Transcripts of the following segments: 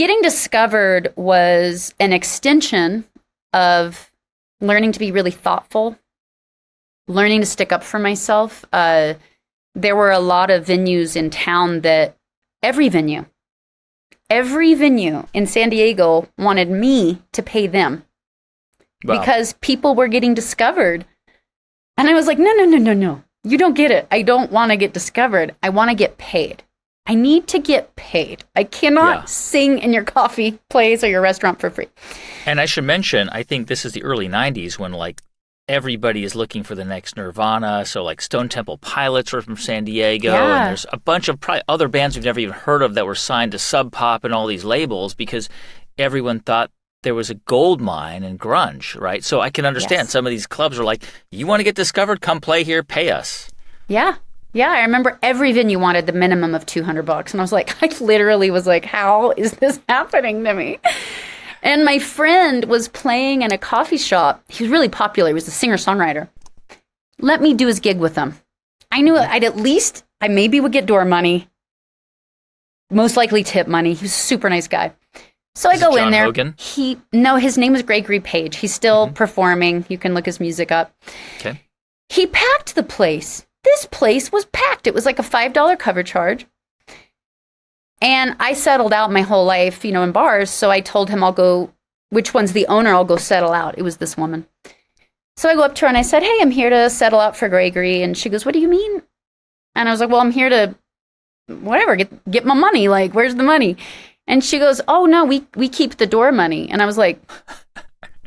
getting discovered was an extension of learning to be really thoughtful, learning to stick up for myself. There were a lot of venues in town that every venue in San Diego wanted me to pay them. Wow. Because people were getting discovered. And I was like, no. You don't get it. I don't want to get discovered. I want to get paid. I need to get paid. I cannot sing in your coffee place or your restaurant for free. And I should mention, I think this is the early 90s when like everybody is looking for the next Nirvana. So like Stone Temple Pilots were from San Diego. And there's a bunch of other bands we've never even heard of that were signed to Sub Pop and all these labels because everyone thought there was a gold mine in grunge, right? So I can understand some of these clubs are like, you want to get discovered? Come play here, pay us. Yeah. Yeah, I remember every venue wanted the minimum of $200. And I was like, I literally was like, how is this happening to me? And my friend was playing in a coffee shop. He was really popular. He was a singer-songwriter. Let me do his gig with him. I knew I maybe would get door money, most likely tip money. He was a super nice guy. So I go in there. Hogan? No, his name was Gregory Page. He's still performing. You can look his music up. Okay. He packed the place. This place was packed. It was like a $5 cover charge. And I settled out my whole life, in bars. So I told him which one's the owner, I'll go settle out. It was this woman. So I go up to her and I said, hey, I'm here to settle out for Gregory. And she goes, what do you mean? And I was like, well, I'm here to, whatever, get my money. Like, where's the money? And she goes, oh, no, we keep the door money. And I was like,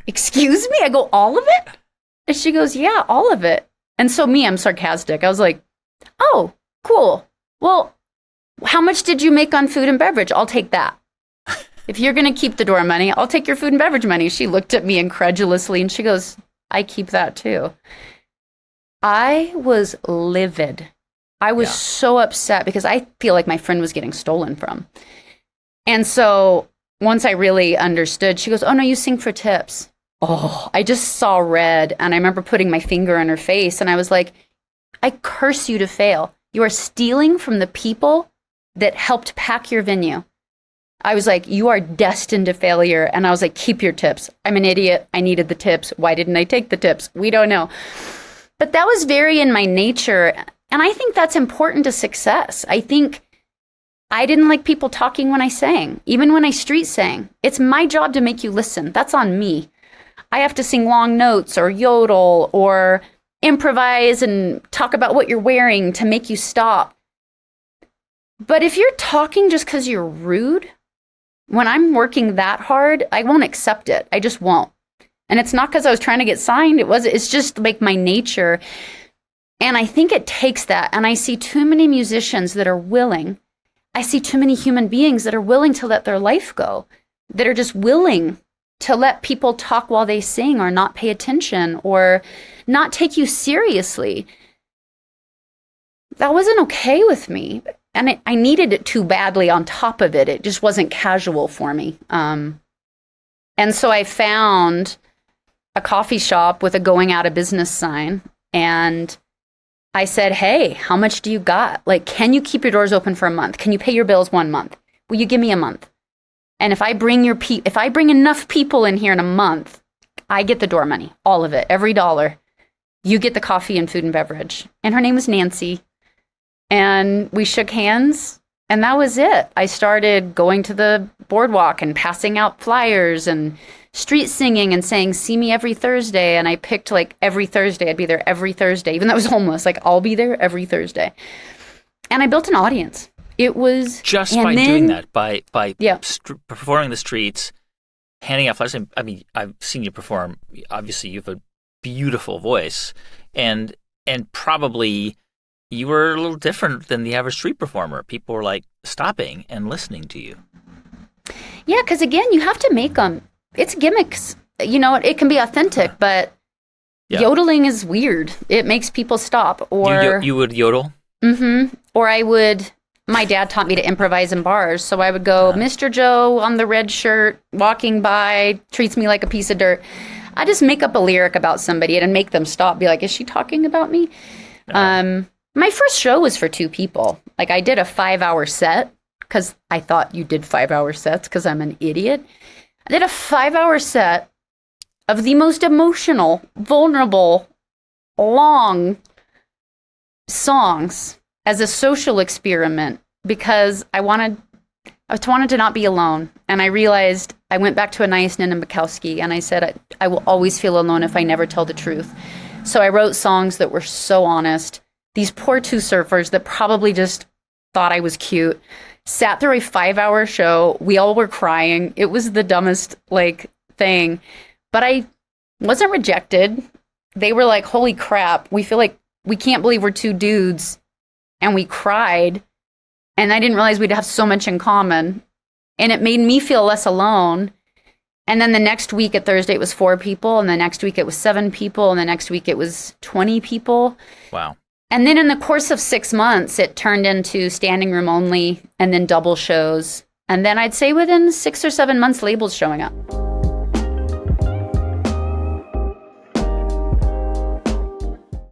excuse me? I go, all of it? And she goes, yeah, all of it. And so I'm sarcastic. I was like, oh, cool. Well, how much did you make on food and beverage? I'll take that. If you're going to keep the door money, I'll take your food and beverage money. She looked at me incredulously and she goes, I keep that too. I was livid. I was so upset because I feel like my friend was getting stolen from. And so once I really understood, she goes, oh, no, you sing for tips. Oh, I just saw red. And I remember putting my finger in her face and I was like, I curse you to fail. You are stealing from the people that helped pack your venue. I was like, you are destined to failure. And I was like, keep your tips. I'm an idiot. I needed the tips. Why didn't I take the tips? We don't know. But that was very in my nature. And I think that's important to success. I think I didn't like people talking when I sang, even when I street sang. It's my job to make you listen. That's on me. I have to sing long notes or yodel or improvise and talk about what you're wearing to make you stop. But if you're talking just because you're rude, when I'm working that hard, I won't accept it. I just won't. And it's not because I was trying to get signed. It's just like my nature. And I think it takes that. And I see too many musicians that are willing. I see too many human beings that are willing to let their life go, that are just willing to let people talk while they sing or not pay attention or not take you seriously. That wasn't okay with me. And I needed it too badly on top of it. It just wasn't casual for me. And so I found a coffee shop with a going out of business sign. And I said, hey, how much do you got? Like, can you keep your doors open for a month? Can you pay your bills 1 month? Will you give me a month? And if I bring enough people in here in a month, I get the door money, all of it, every dollar. You get the coffee and food and beverage. And her name was Nancy. And we shook hands, and that was it. I started going to the boardwalk and passing out flyers and street singing and saying, see me every Thursday. And I picked like every Thursday. I'd be there every Thursday, even though I was homeless. Like, I'll be there every Thursday. And I built an audience. It was just by doing that, by performing the streets, handing out flyers. I mean, I've seen you perform. Obviously, you have a beautiful voice, and probably you were a little different than the average street performer. People were like stopping and listening to you. Yeah, because again, you have to make them. It's gimmicks. It can be authentic, but yodeling is weird. It makes people stop. Or you would yodel? Mm-hmm. Or I would. My dad taught me to improvise in bars, so I would go, Mr. Joe on the red shirt, walking by, treats me like a piece of dirt. I just make up a lyric about somebody and make them stop, be like, is she talking about me? My first show was for 2 people. Like, I did a 5-hour set because I thought you did 5-hour sets because I'm an idiot. I did a 5-hour set of the most emotional, vulnerable, long songs as a social experiment because I wanted to not be alone. And I realized I went back to Anais Nin and Bukowski and I said, I will always feel alone if I never tell the truth. So I wrote songs that were so honest. These poor 2 surfers that probably just thought I was cute sat through a 5-hour show. We all were crying. It was the dumbest thing. But I wasn't rejected. They were like, holy crap, we feel like we can't believe we're 2 dudes. And we cried. And I didn't realize we'd have so much in common. And it made me feel less alone. And then the next week at Thursday, it was 4 people. And the next week, it was 7 people. And the next week, it was 20 people. Wow. And then in the course of 6 months, it turned into standing room only and then double shows. And then I'd say within 6 or 7 months, labels showing up.